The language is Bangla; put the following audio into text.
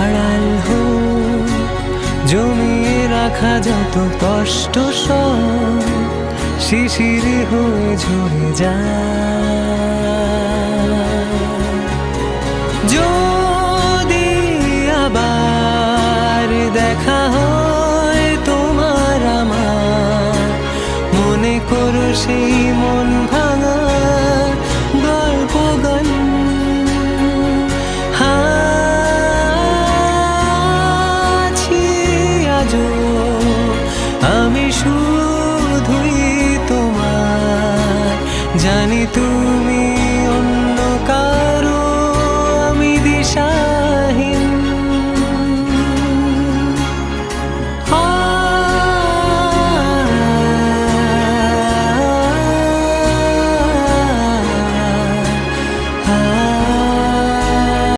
আড়াল হোক জমিয়ে রাখা যত কষ্ট সব শিশিরে হয়ে ঝরে যায়। যদি আবার দেখা হয় তোমার আমার, মনে করো সেই মন ভাঙা গল্প গান। আছি আজও আমি শুধুই তোমার, জানি তুমি